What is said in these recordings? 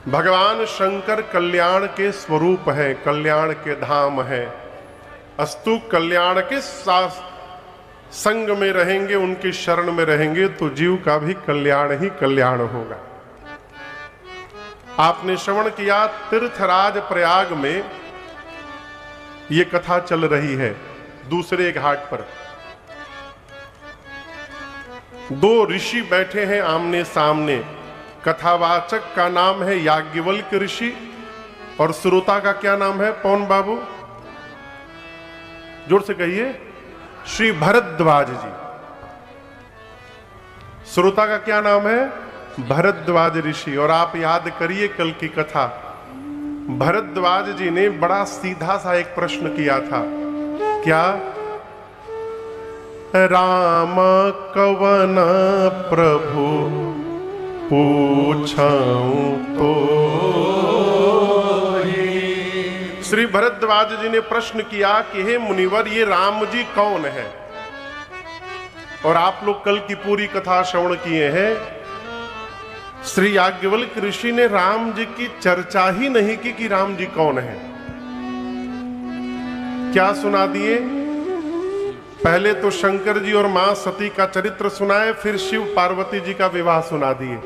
भगवान शंकर कल्याण के स्वरूप हैं, कल्याण के धाम हैं। अस्तु कल्याण के संग में रहेंगे, उनकी शरण में रहेंगे तो जीव का भी कल्याण ही कल्याण होगा। आपने श्रवण किया तीर्थराज प्रयाग में ये कथा चल रही है। दूसरे घाट पर दो ऋषि बैठे हैं आमने सामने। कथावाचक का नाम है याज्ञवल्क ऋषि और श्रोता का क्या नाम है पवन बाबू? जोर से कहिए। श्री भरद्वाज जी। श्रोता का क्या नाम है? भरद्वाज ऋषि। और आप याद करिए कल की कथा, भरद्वाज जी ने बड़ा सीधा सा एक प्रश्न किया था। क्या? राम कवन प्रभु पूछऊं तो। श्री भरद्वाज जी ने प्रश्न किया कि हे मुनिवर, ये राम जी कौन है? और आप लोग कल की पूरी कथा श्रवण किए हैं। श्री याज्ञवल्क ऋषि ने राम जी की चर्चा ही नहीं की कि राम जी कौन है। क्या सुना दिए? पहले तो शंकर जी और मां सती का चरित्र सुनाए, फिर शिव पार्वती जी का विवाह सुना दिए।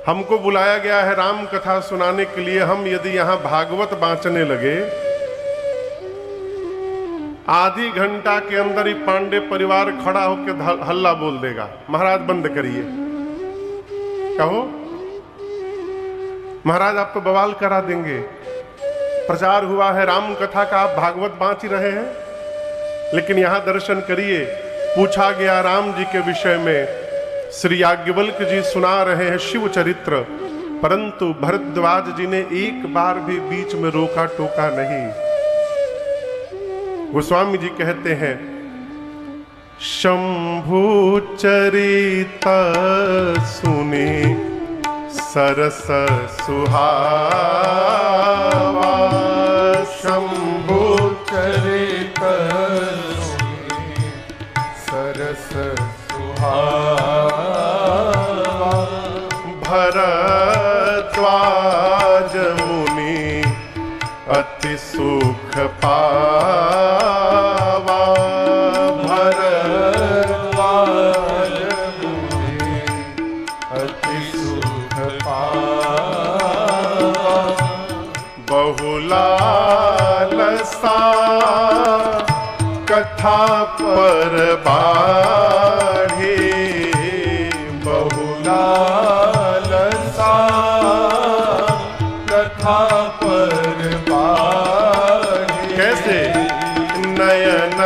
हमको बुलाया गया है राम कथा सुनाने के लिए। हम यदि यहां भागवत बांचने लगे, आधी घंटा के अंदर ही पांडे परिवार खड़ा होकर हल्ला बोल देगा, महाराज बंद करिए। कहो महाराज आप तो बवाल करा देंगे। प्रचार हुआ है राम कथा का, आप भागवत बांच ही रहे हैं। लेकिन यहां दर्शन करिए, पूछा गया राम जी के विषय में, श्री याज्ञवल्क जी सुना रहे हैं शिव चरित्र, परंतु भरद्वाज जी ने एक बार भी बीच में रोका टोका नहीं। गोस्वामी जी कहते हैं, शंभु चरित सुनी सरस सुहावा। शंभु चरित सुनी सरस सुहावा। भरद्वाज मुनि अति सुख पावा। भरद्वाज मुनि अति सुख पावा। बहुलालसा कथा पर बाढ़े। बहुलालसा कथा पर बाढ़े। कैसे? नयन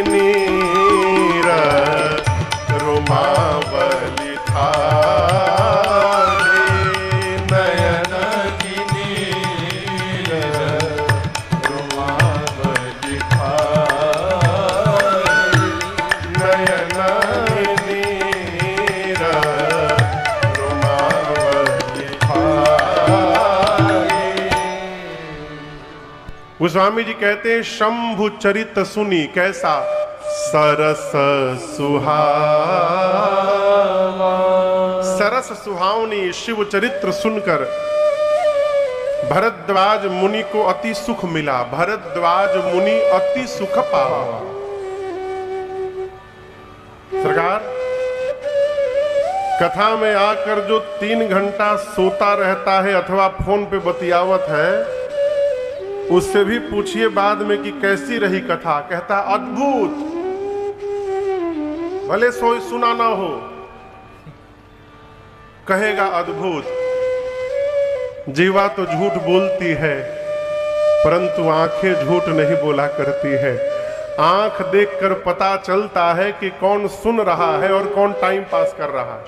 नीर रोमावली थारे। नयन नीर रोमावली थारे। नयन नीर रोमावली थारे। गोस्वामी जी कहते हैं, शंभु चरित सुनी, कैसा? सरस सुहावा। सरस सुहावनी शिव चरित्र सुनकर भरद्वाज मुनि को अति सुख मिला। भरद्वाज मुनि अति सुख पावा। सरकार, कथा में आकर जो 3 घंटा सोता रहता है अथवा फोन पे बतियावत है, उससे भी पूछिए बाद में कि कैसी रही कथा। कहता अद्भुत। भले सोई सुना ना हो, कहेगा अद्भुत। जीवा तो झूठ बोलती है, परंतु आंखें झूठ नहीं बोला करती है। आंख देखकर पता चलता है कि कौन सुन रहा है और कौन टाइम पास कर रहा है।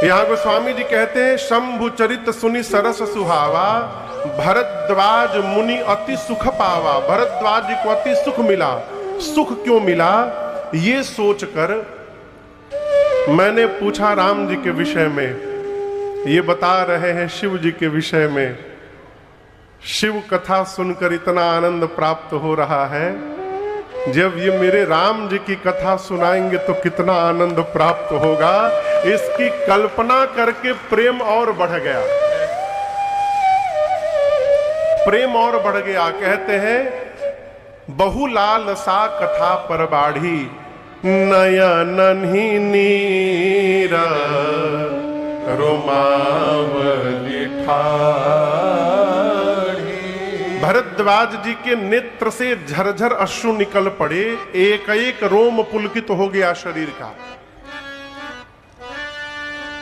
यहां गोस्वामी जी कहते हैं, शंभु चरित सुनी सरस सुहावा। भरद्वाज मुनि अति सुख पावा। भरद्वाज जी को अति सुख मिला। सुख क्यों मिला? ये सोचकर मैंने पूछा राम जी के विषय में। ये बता रहे हैं शिव जी के विषय में। शिव कथा सुनकर इतना आनंद प्राप्त हो रहा है, जब ये मेरे राम जी की कथा सुनाएंगे तो कितना आनंद प्राप्त होगा। इसकी कल्पना करके प्रेम और बढ़ गया, प्रेम और बढ़ गया। कहते हैं बहुलाल सा कथा पर बाढ़ी, नयन ही नीरा रोमावली ठाढ़ी। भरद्वाज जी के नेत्र से झरझर अश्रु निकल पड़े, एक एक रोम पुलकित हो गया शरीर का।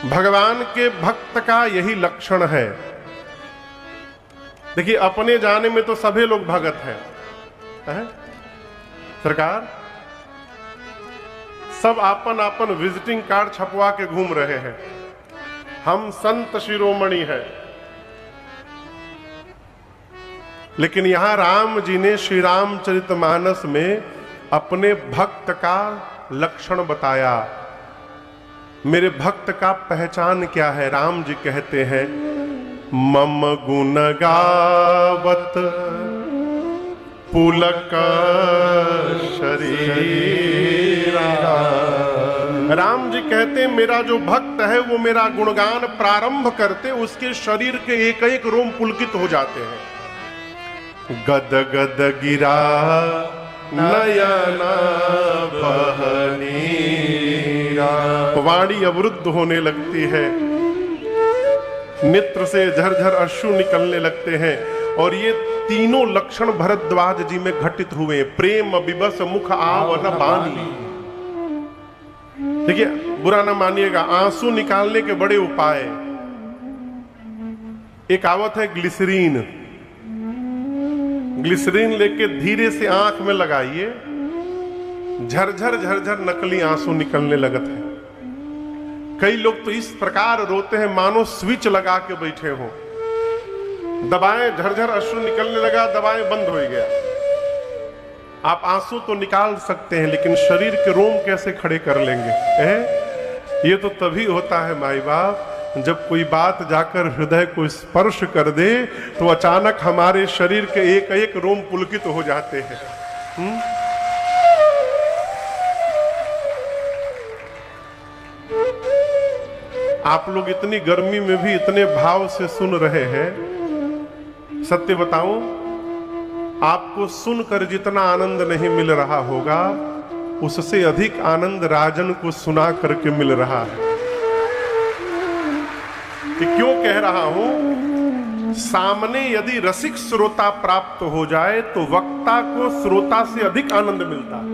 भगवान के भक्त का यही लक्षण है। देखिए, अपने जाने में तो सभी लोग भगत हैं, सरकार सब आपन आपन विजिटिंग कार्ड छपवा के घूम रहे हैं, हम संत शिरोमणि हैं। लेकिन यहां राम जी ने श्री रामचरितमानस में अपने भक्त का लक्षण बताया। मेरे भक्त का पहचान क्या है? राम जी कहते हैं, मम गुण गावत पुलक शरीरा। राम जी कहते हैं, मेरा जो भक्त है वो मेरा गुणगान प्रारंभ करते उसके शरीर के एक एक रोम पुलकित हो जाते हैं। गद गद गिरा नयन बहनीरा, वाणी अवरुद्ध होने लगती है, नेत्र से झरझर अश्रु निकलने लगते हैं। और ये तीनों लक्षण भरद्वाज जी में घटित हुए। प्रेम विवश मुख आवन बानी। देखिए, बुरा ना मानिएगा, आंसू निकालने के बड़े उपाय। एक आवत है ग्लिसरीन, ग्लिसरीन लेके धीरे से आंख में लगाइए, झरझर झरझर नकली आंसू निकलने लगते हैं। कई लोग तो इस प्रकार रोते हैं मानो स्विच लगा के बैठे हो, दबाएं झरझर अश्रु निकलने लगा, दबाएं बंद हो गया। आप आंसू तो निकाल सकते हैं, लेकिन शरीर के रोम कैसे खड़े कर लेंगे? ये तो तभी होता है माई बाप, जब कोई बात जाकर हृदय को स्पर्श कर दे तो अचानक हमारे शरीर के एक एक रोम पुलकित हो जाते हैं। आप लोग इतनी गर्मी में भी इतने भाव से सुन रहे हैं। सत्य बताऊं, आपको सुनकर जितना आनंद नहीं मिल रहा होगा, उससे अधिक आनंद राजन को सुना करके मिल रहा है। कि क्यों कह रहा हूं? सामने यदि रसिक श्रोता प्राप्त हो जाए तो वक्ता को श्रोता से अधिक आनंद मिलता है।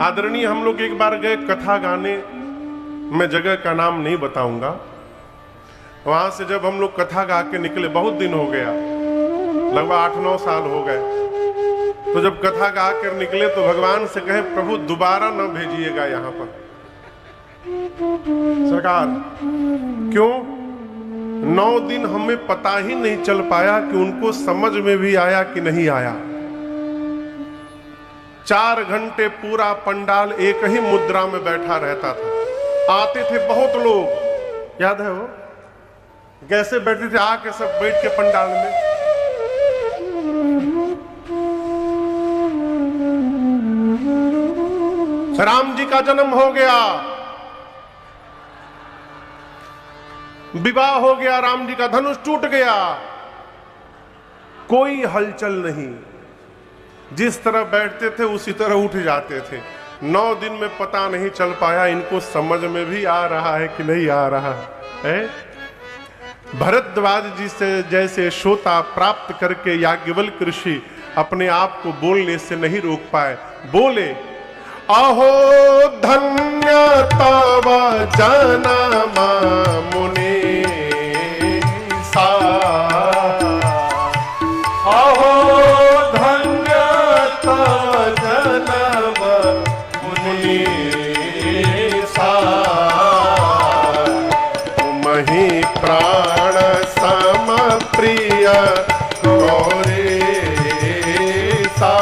आदरणीय, हम लोग एक बार गए कथा गाने, मैं जगह का नाम नहीं बताऊंगा। वहां से जब हम लोग कथा गा के निकले, बहुत दिन हो गया, लगभग 8-9 साल हो गए। तो जब कथा गा कर निकले तो भगवान से कहे, प्रभु दोबारा न भेजिएगा यहां पर। सरकार, क्यों? 9 दिन हमें पता ही नहीं चल पाया कि उनको समझ में भी आया कि नहीं आया। 4 घंटे पूरा पंडाल एक ही मुद्रा में बैठा रहता था। आते थे बहुत लोग, याद है वो कैसे बैठे थे, आके सब बैठ के पंडाल में। राम जी का जन्म हो गया, विवाह हो गया, राम जी का धनुष टूट गया, कोई हलचल नहीं। जिस तरह बैठते थे उसी तरह उठ जाते थे। 9 दिन में पता नहीं चल पाया इनको समझ में भी आ रहा है कि नहीं आ रहा है। भरद्वाज जी से जैसे श्रोता प्राप्त करके याज्ञवल्क्य ऋषि अपने आप को बोलने से नहीं रोक पाए, बोले, अहो धन्य तव जन्म मुनि सा, अहो धन्य तव जन्म मुनि सा, तुमहि प्राण सम प्रिय गौरी सा,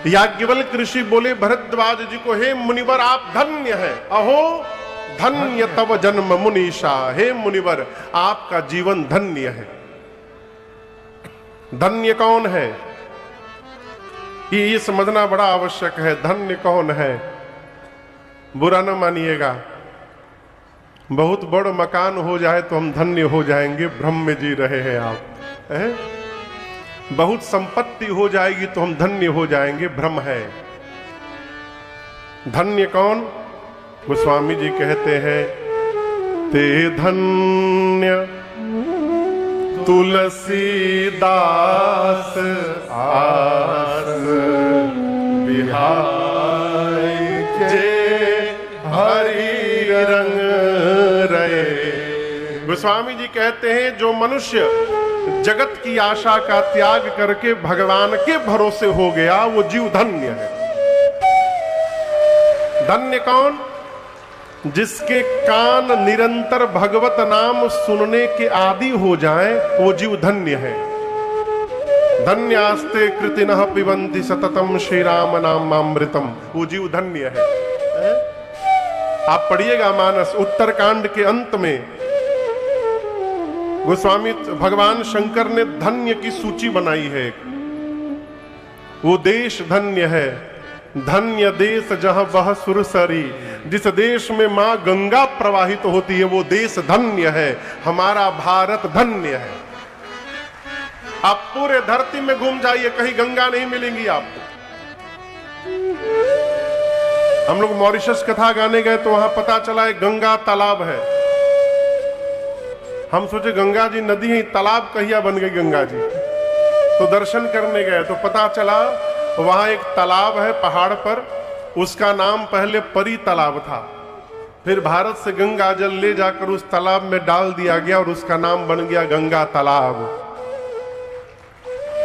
याज्ञवल्क्य ऋषि बोले भरद्वाज जी को, हे मुनिवर आप धन्य हैं, अहो धन्य तव जन्म मुनीषा। हे मुनिवर आपका जीवन धन्य है। धन्य कौन है ये समझना बड़ा आवश्यक है। धन्य कौन है, बुरा न मानिएगा, बहुत बड़ा मकान हो जाए तो हम धन्य हो जाएंगे, भ्रम में जी रहे हैं आप हैं? बहुत संपत्ति हो जाएगी तो हम धन्य हो जाएंगे, भ्रम है। धन्य कौन? गोस्वामी जी कहते हैं, ते धन्य तुलसीदास आस बिहाई जे हरि रंग रहे। गोस्वामी जी कहते हैं, जो मनुष्य जगत की आशा का त्याग करके भगवान के भरोसे हो गया वो जीव धन्य है। धन्य कौन? जिसके कान निरंतर भगवत नाम सुनने के आदि हो जाएं, वो जीव धन्य है। धन्यास्ते कृतिनः पिबन्ति सततम श्री राम नामामृतम, वो जीव धन्य है। आप पढ़िएगा मानस उत्तरकांड के अंत में गोस्वामी भगवान शंकर ने धन्य की सूची बनाई है। वो देश धन्य है, धन्य देश जहां बह सुरसरी। जिस देश में मां गंगा प्रवाहित होती है वो देश धन्य है। हमारा भारत धन्य है। आप पूरे धरती में घूम जाइए, कहीं गंगा नहीं मिलेंगी आपको। हम लोग मॉरिशस कथा गाने गए तो वहां पता चला है गंगा तालाब है। हम सोचे गंगा जी नदी है, तालाब कहिया बन गई गंगा जी। तो दर्शन करने गए तो पता चला वहां एक तालाब है पहाड़ पर, उसका नाम पहले परी तालाब था। फिर भारत से गंगा जल ले जाकर उस तालाब में डाल दिया गया और उसका नाम बन गया गंगा तालाब।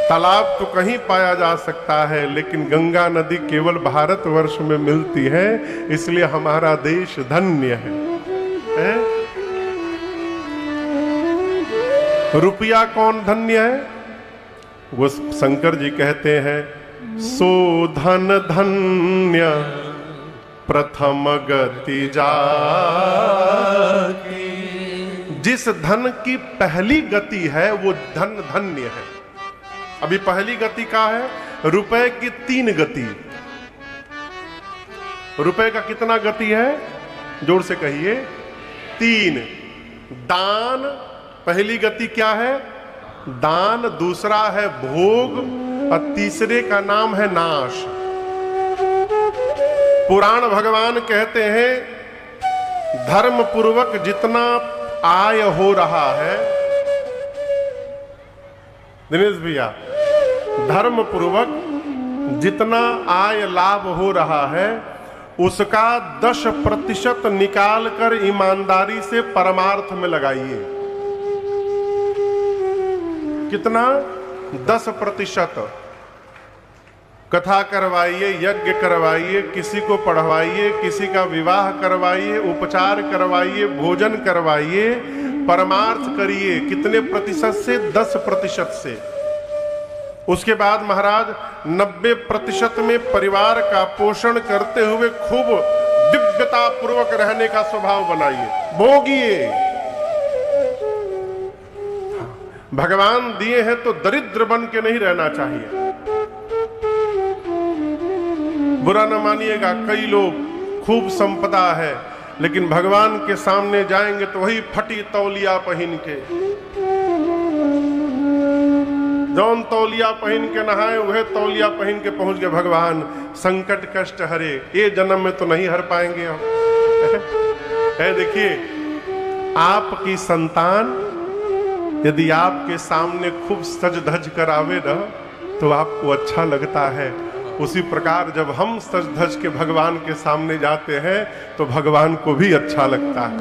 तालाब तो कहीं पाया जा सकता है, लेकिन गंगा नदी केवल भारतवर्ष में मिलती है, इसलिए हमारा देश धन्य है। रुपया कौन धन्य है? वो शंकर जी कहते हैं, सो धन धन्य प्रथम गति जाकी। जिस धन की पहली गति है वो धन धन्य है। अभी पहली गति का है रुपए की 3 गति। रुपए का कितना गति है? जोर से कहिए, 3। दान पहली गति क्या है? दान। दूसरा है भोग और तीसरे का नाम है नाश। पुराण भगवान कहते हैं, धर्म पूर्वक जितना आय हो रहा है, दिनेश भैया, धर्म पूर्वक जितना आय लाभ हो रहा है उसका 10% निकाल कर ईमानदारी से परमार्थ में लगाइए। कितना? 10%। कथा करवाइए, यज्ञ करवाइए, किसी को पढ़वाइए, किसी का विवाह करवाइए, उपचार करवाइए, भोजन करवाइए, परमार्थ करिए। कितने प्रतिशत से? 10% से। उसके बाद महाराज 90% में परिवार का पोषण करते हुए खूब दिव्यता पूर्वक रहने का स्वभाव बनाइए, भोगिए। भगवान दिए हैं तो दरिद्र बन के नहीं रहना चाहिए। बुरा न मानिएगा, कई लोग खूब संपदा है लेकिन भगवान के सामने जाएंगे तो वही फटी तौलिया पहन के, जौन तौलिया पहन के नहाए वह तौलिया पहन के पहुंच गए भगवान, संकट कष्ट हरे। ये जन्म में तो नहीं हर पाएंगे हम। देखिए, आपकी संतान यदि आपके सामने खूब सज धज कर आवे ना तो आपको अच्छा लगता है। उसी प्रकार जब हम सज धज के भगवान के सामने जाते हैं तो भगवान को भी अच्छा लगता है।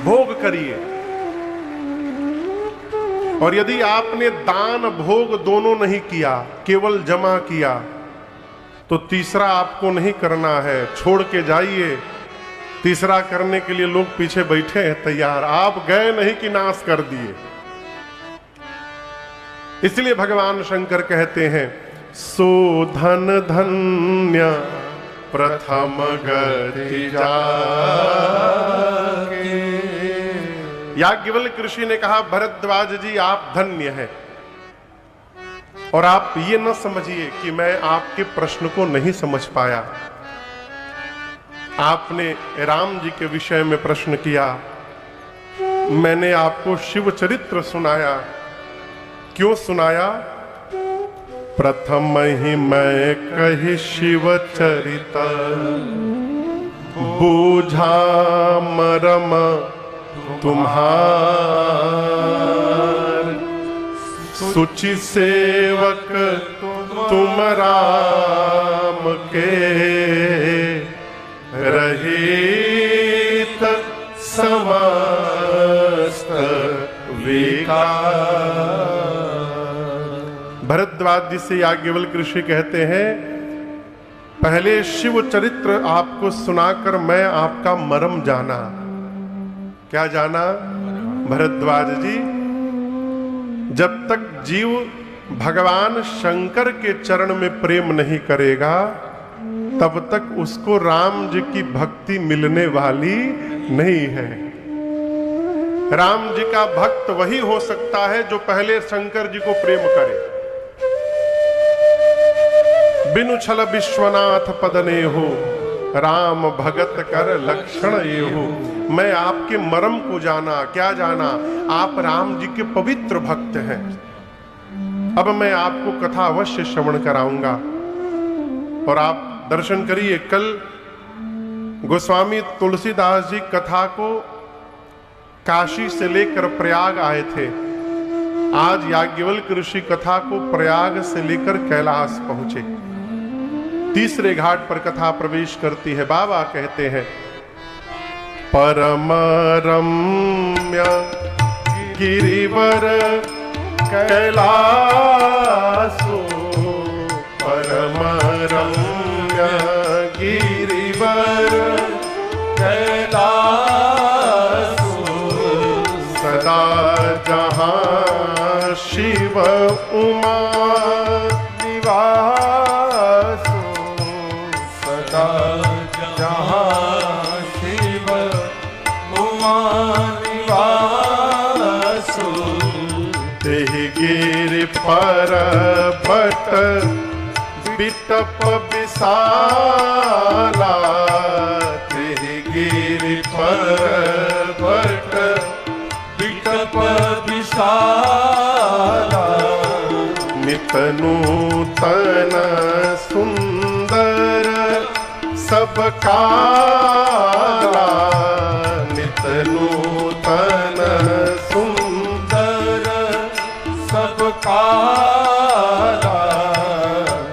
भोग करिए। और यदि आपने दान भोग दोनों नहीं किया, केवल जमा किया, तो तीसरा आपको नहीं करना है, छोड़ के जाइए। तीसरा करने के लिए लोग पीछे बैठे हैं तैयार, आप गए नहीं कि नाश कर दिए। इसलिए भगवान शंकर कहते हैं, सो धन धन्य प्रथम गति जाके। याज्ञवल्क्य ऋषि ने कहा, भरद्वाज जी आप धन्य हैं, और आप ये न समझिए कि मैं आपके प्रश्न को नहीं समझ पाया। आपने राम जी के विषय में प्रश्न किया, मैंने आपको शिव चरित्र सुनाया। क्यों सुनाया? प्रथम ही मैं कही शिव चरित, बूझा मरम तुम्हार। सुचि सेवक तुम राम के, रहित समस्त विकार। भरद्वाज जी से याज्ञवल्क्य ऋषि कहते हैं, पहले शिव चरित्र आपको सुनाकर मैं आपका मर्म जाना। क्या जाना? भरद्वाज जी, जब तक जीव भगवान शंकर के चरण में प्रेम नहीं करेगा, तब तक उसको राम जी की भक्ति मिलने वाली नहीं है। राम जी का भक्त वही हो सकता है जो पहले शंकर जी को प्रेम करे। बिनु छल विश्वनाथ पदने हो, राम भगत कर लक्षण ये हो। मैं आपके मर्म को जाना। क्या जाना? आप राम जी के पवित्र भक्त हैं। अब मैं आपको कथा अवश्य श्रवण कराऊंगा और आप दर्शन करिए। कल गोस्वामी तुलसीदास जी कथा को काशी से लेकर प्रयाग आए थे। आज याज्ञवल्क्य ऋषि कथा को प्रयाग से लेकर कैलाश पहुंचे। तीसरे घाट पर कथा प्रवेश करती है। बाबा कहते हैं, परम रम्य गिरिवर कैलासो, परम रम्य गिरिवर कैलासो, सदा जहां शिव उमा निवासो, सदा जहां शिव उमा निवासो। तेहि गिरि पर्वत बिटप विशाला, तेहि गिरि पर्वत बिटप विशाला। नित नूतन सुंदर सब काला, नित नूतन सुंदर सब काला।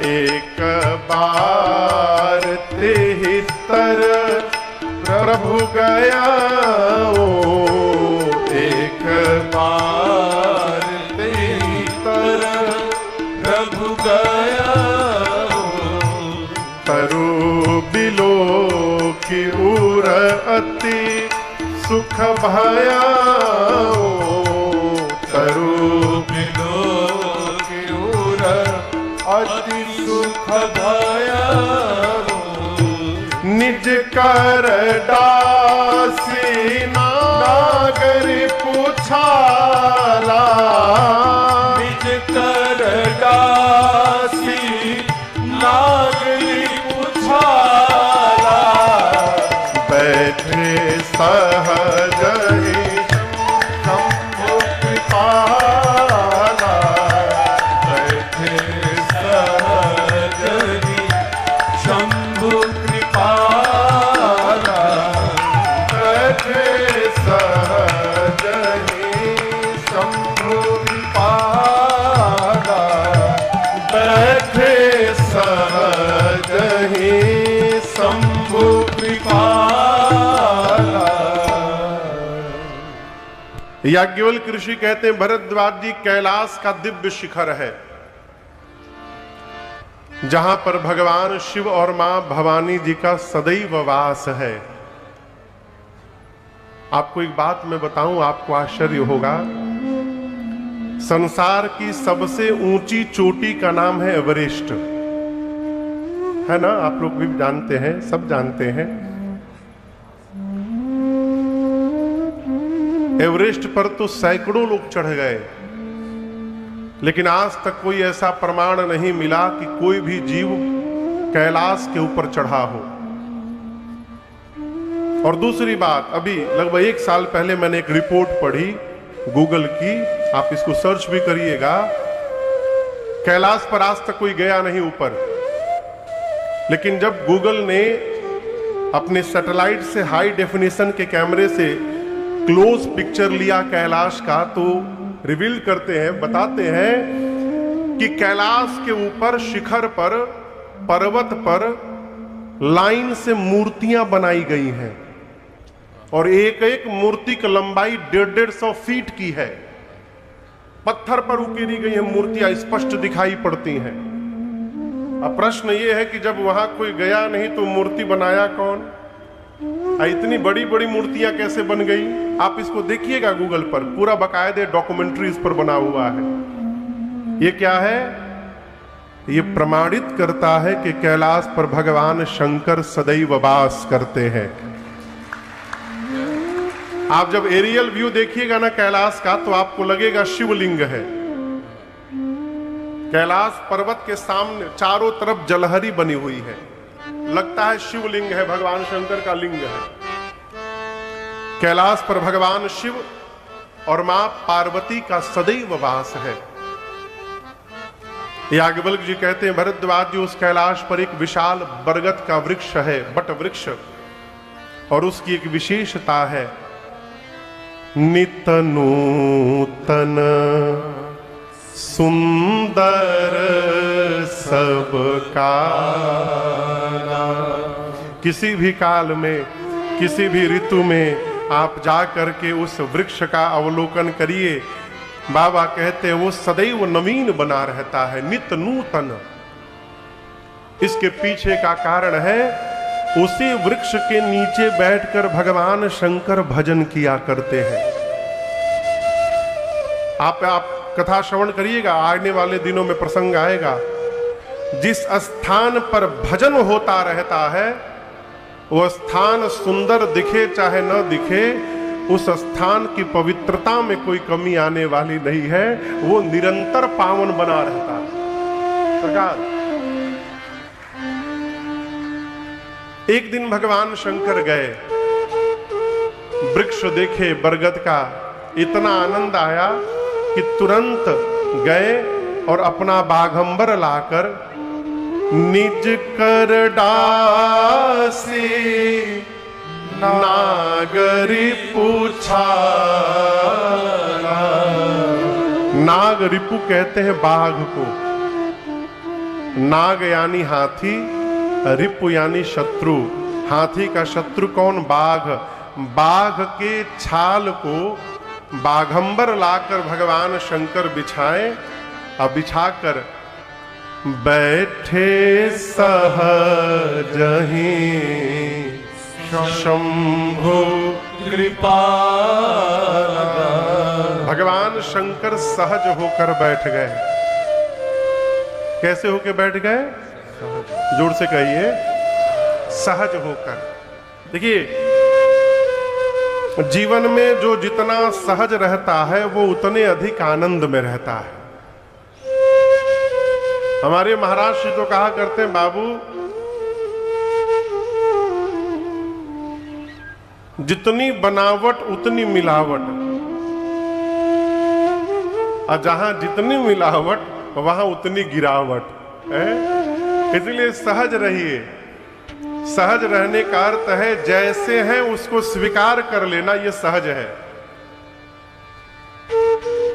एक बार तेहि तर प्रभु गया ओ, एक बार तेहि तर प्रभु गया ओ। तरु बिलो की उर अति सुख भया ओ, तरु बिलो की उर अति सुख भया। निज कर दासी नागर पुछाला, निज कर दासी नागर पुछाला। बैठे सहज ही शंभु कृपाला, बैठे सहज ही शंभु कृपाला। बैठे सहज ही शंभु कृपाला, बैठे सहज ही शंभु कृपाला। याज्ञवल्क्य ऋषि कहते हैं, भरद्वाज जी, कैलाश का दिव्य शिखर है जहां पर भगवान शिव और मां भवानी जी का सदैव वास है। आपको एक बात मैं बताऊं, आपको आश्चर्य होगा। संसार की सबसे ऊंची चोटी का नाम है एवरेस्ट, है ना? आप लोग भी जानते हैं, सब जानते हैं। एवरेस्ट पर तो सैकड़ों लोग चढ़ गए, लेकिन आज तक कोई ऐसा प्रमाण नहीं मिला कि कोई भी जीव कैलाश के ऊपर चढ़ा हो। और दूसरी बात, अभी लगभग 1 साल पहले मैंने एक रिपोर्ट पढ़ी गूगल की, आप इसको सर्च भी करिएगा। कैलाश पर आज तक कोई गया नहीं ऊपर, लेकिन जब गूगल ने अपने सैटेलाइट से हाई डेफिनेशन के कैमरे से क्लोज पिक्चर लिया कैलाश का, तो रिवील करते हैं, बताते हैं कि कैलाश के ऊपर शिखर पर, पर्वत पर लाइन से मूर्तियां बनाई गई हैं और एक एक मूर्ति की लंबाई 150-150 फीट की है। पत्थर पर उकेरी गई है मूर्तियां, स्पष्ट दिखाई पड़ती हैं। अब प्रश्न ये है कि जब वहां कोई गया नहीं तो मूर्ति बनाया कौन? इतनी बड़ी बड़ी मूर्तियां कैसे बन गई? आप इसको देखिएगा गूगल पर, पूरा बाकायदे डॉक्यूमेंट्री इस पर बना हुआ है। ये क्या है? ये प्रमाणित करता है कि कैलाश पर भगवान शंकर सदैव वास करते हैं। आप जब एरियल व्यू देखिएगा ना कैलाश का, तो आपको लगेगा शिवलिंग है। कैलाश पर्वत के सामने चारों तरफ जलहरी बनी हुई है, लगता है शिवलिंग है, भगवान शंकर का लिंग है। कैलाश पर भगवान शिव और मां पार्वती का सदैव वास है। याज्ञवल्क्य जी कहते हैं, भरद्वाज जी, उस कैलाश पर एक विशाल बरगद का वृक्ष है, बट वृक्ष, और उसकी एक विशेषता है, नित नूतन सुंदर सबका। किसी भी काल में, किसी भी ऋतु में आप जा करके उस वृक्ष का अवलोकन करिए, बाबा कहते हैं वो सदैव नवीन बना रहता है, नित नूतन। इसके पीछे का कारण है, उसी वृक्ष के नीचे बैठकर भगवान शंकर भजन किया करते हैं। आप कथा श्रवण करिएगा, आने वाले दिनों में प्रसंग आएगा। जिस स्थान पर भजन होता रहता है, वो स्थान सुंदर दिखे चाहे न दिखे, उस स्थान की पवित्रता में कोई कमी आने वाली नहीं है, वो निरंतर पावन बना रहता है। सरकार, एक दिन भगवान शंकर गए, वृक्ष देखे बरगद का, इतना आनंद आया कि तुरंत गए और अपना बाघंबर लाकर निज कर डासे नागरी पूछा। नाग रिपु कहते हैं बाघ को, नाग यानी हाथी, रिपु यानी शत्रु। हाथी का शत्रु कौन? बाघ। बाघ के छाल को बाघंबर लाकर भगवान शंकर बिछाए, और बिछाकर बैठे सहज ही शंभु कृपा। भगवान शंकर सहज होकर बैठ गए। कैसे होकर बैठ गए? जोर से कहिए, सहज होकर। देखिए, जीवन में जो जितना सहज रहता है वो उतने अधिक आनंद में रहता है। हमारे महाराज जी तो कहा करते हैं, बाबू जितनी बनावट उतनी मिलावट, और जहां जितनी मिलावट वहां उतनी गिरावट है। इसलिए सहज रहिए। सहज रहने का अर्थ है जैसे हैं उसको स्वीकार कर लेना, ये सहज है।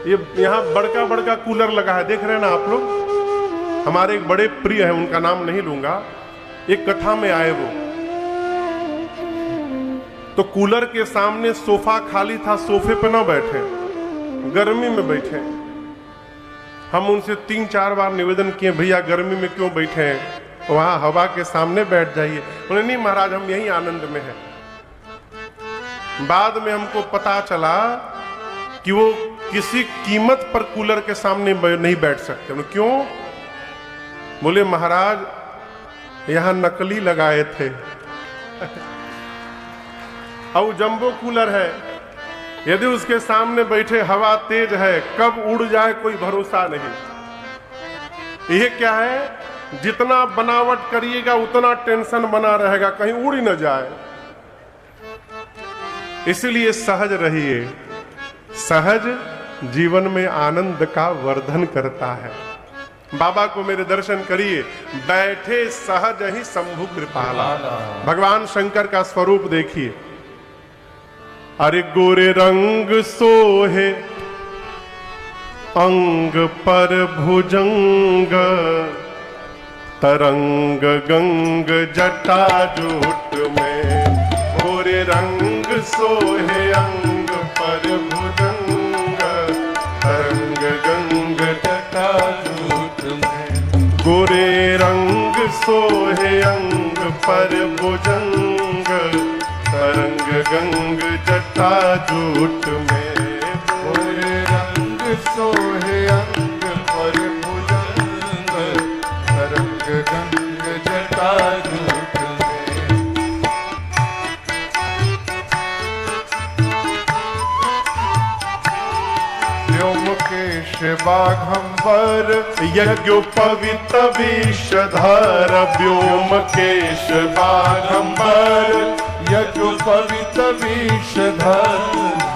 ये यहां बड़का बड़का कूलर लगा है, देख रहे हैं ना आप लोग। हमारे एक बड़े प्रिय हैं, उनका नाम नहीं लूंगा, एक कथा में आए वो, तो कूलर के सामने सोफा खाली था, सोफे पे ना बैठे, गर्मी में बैठे। हम उनसे 3-4 बार निवेदन किए, भैया गर्मी में क्यों बैठे हैं, वहां हवा के सामने बैठ जाइए। उन्हें नहीं महाराज, हम यही आनंद में हैं। बाद में हमको पता चला कि वो किसी कीमत पर कूलर के सामने नहीं बैठ सकते। बोले क्यों? बोले महाराज यहां नकली लगाए थे अब जंबो कूलर है, यदि उसके सामने बैठे हवा तेज है, कब उड़ जाए कोई भरोसा नहीं। यह क्या है, जितना बनावट करिएगा उतना टेंशन बना रहेगा, कहीं उड़ ही न जाए। इसलिए सहज रहिए। सहज जीवन में आनंद का वर्धन करता है। बाबा को मेरे दर्शन करिए, बैठे सहज ही शंभु कृपाला। भगवान शंकर का स्वरूप देखिए। अरे गोरे रंग सोहे अंग पर भुजंग, तरंग गंग जटा जूट में। गोरे रंग सोहे अंग पर भुजंग, तरंग गंग जटा जूट में। गोरे रंग सोहे अंग पर भुजंग, तरंग गंग जटा जूट में। गोरे रंग सोहे अंग पर भुजंग, तरंग गंग जटा जूट में। व्योमकेश बाघंबर यज्ञोपवीत विषधर। व्योमकेश बाघंबर यज्ञोपवीत विषधर।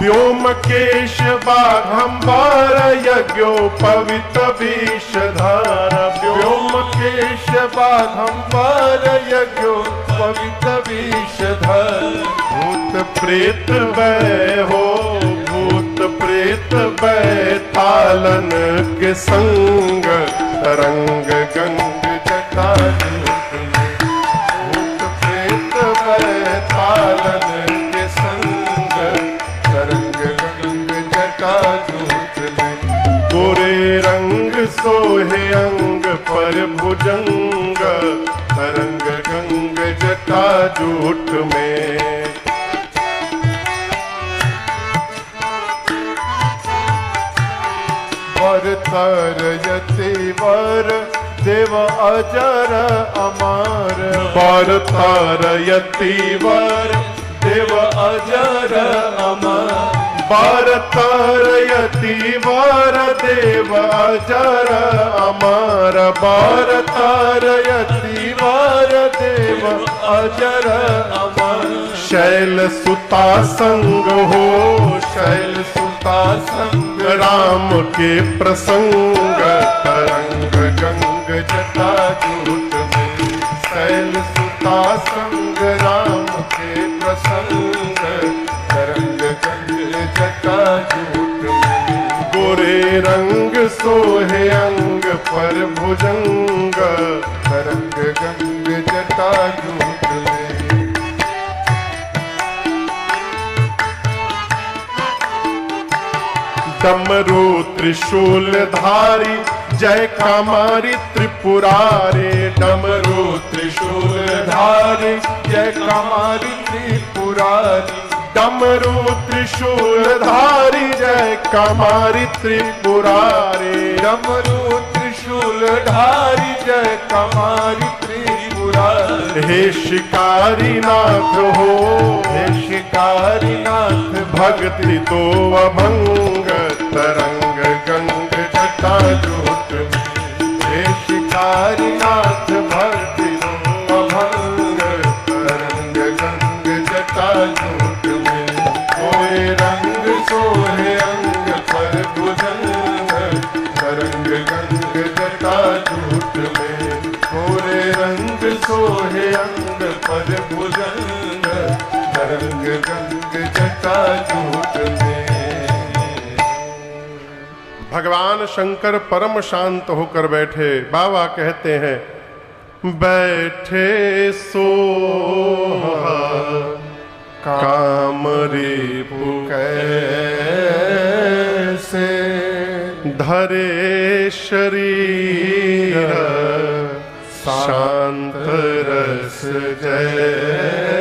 व्योमकेश बाघंबर यज्ञोपवीत विषधर। व्योमकेश बाघंबर यज्ञोपवीत विषधर। भूत प्रेत वै हो, भूत प्रेत बैतालन के संग, तरंग गंग जटा जूट में। भूत प्रेत बैतालन के संग, तरंग गंग जटा जूट में। गोरे रंग सोहे अंग पर भुजंग, तरंग गंग जटा जूट में। वर तरयति वर देव अजर अमर। वर तरयति वर देव अजर अमर। वर तरयति वर देव अजर अमर। वर तरयति वर देव अजर अमर। शैल सुता संग हो, शैल सुता संग राम के प्रसंग, तरंग गंग जटा जूट में। शैल सुता संग राम के प्रसंग, तरंग गंग जटा जूट में। गोरे रंग सोहे अंग पर भुजंग, तरंग गंग जटा जूट में। डमरू त्रिशूल धारी जय कामारी त्रिपुरारी। डमरू त्रिशूल धारी जय कामारी त्रिपुरारी। डमरू त्रिशूल धारी जय कामारी त्रिपुरारी। डमरू त्रिशूल धारी जय कामारी त्रिपुरारी। हे शिकारी नाथ हो, हे शिकारी नाथ भक्ति तो अभंग, तरंग गंग जटा जूट में। हे शिकारी नाथ भक्ति तो अभंग, तरंग गंग जटा जूट में। गोरे रंग सोहे अंग पर भुजंग, तरंग गंग जटा जूट में। गोरे रंग सोहे अंग पर भुजंग, तरंग गंग जटा जूट में। भगवान शंकर परम शांत होकर बैठे। बाबा कहते हैं, बैठे सोहा काम रिपु कैसे, धरे शरीर शांत रस जैसे।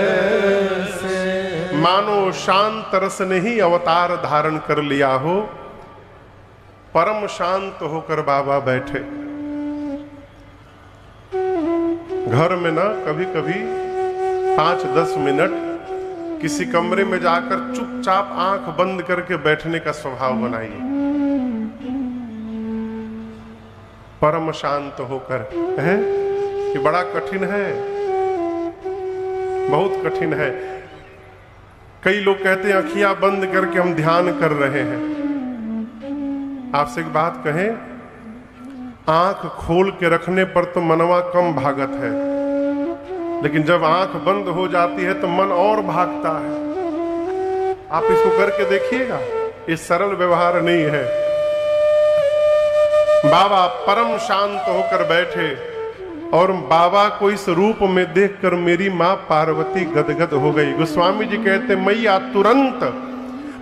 मानो शांत रस ने ही अवतार धारण कर लिया हो। परम शांत होकर बाबा बैठे। घर में ना कभी कभी 5-10 मिनट किसी कमरे में जाकर चुपचाप आंख बंद करके बैठने का स्वभाव बनाइए, परम शांत होकर। है कि बड़ा कठिन है, बहुत कठिन है। कई लोग कहते हैं अखियां बंद करके हम ध्यान कर रहे हैं। आपसे एक बात कहें, आंख खोल के रखने पर तो मनवा कम भागत है, लेकिन जब आंख बंद हो जाती है तो मन और भागता है। आप इसको करके देखिएगा, ये सरल व्यवहार नहीं है। बाबा परम शांत होकर बैठे और बाबा को इस रूप में देखकर मेरी मां पार्वती गदगद हो गई। गोस्वामी जी कहते, मैया तुरंत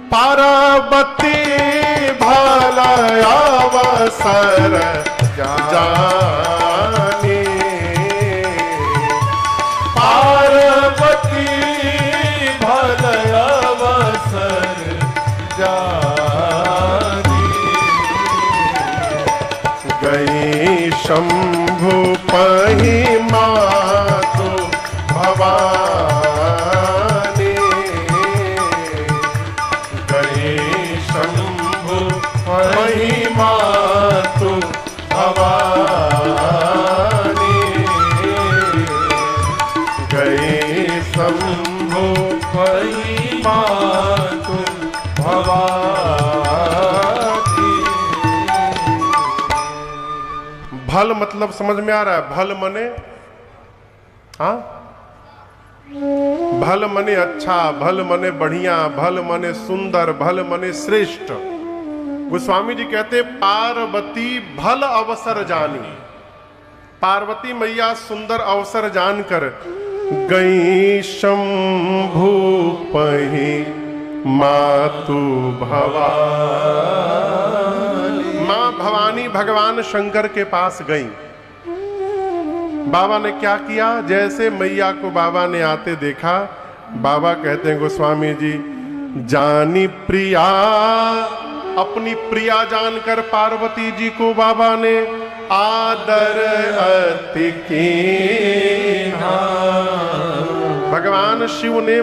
पार्वती भला अवसर जानी, पार्वती भला अवसर जानी, गई शंभु पही मातु भवानी, गई शंभु पही मातु भवानी, गई शंभु पही मातु भवानी। भल मतलब समझ में आ रहा है? भल मने, हाँ, भल मने अच्छा, भल मने बढ़िया, भल मने सुंदर, भल मने श्रेष्ठ। गोस्वामी जी कहते पार्वती भल अवसर जानी, पार्वती मैया सुंदर अवसर जानकर गई शंभु पही मातु भवानी, मां भवानी भगवान शंकर के पास गई। बाबा ने क्या किया? जैसे मैया को बाबा ने आते देखा, बाबा कहते हैं गोस्वामी जी, जानी प्रिया, अपनी प्रिया जानकर पार्वती जी को बाबा ने आदर अति कीन्हा। भगवान शिव ने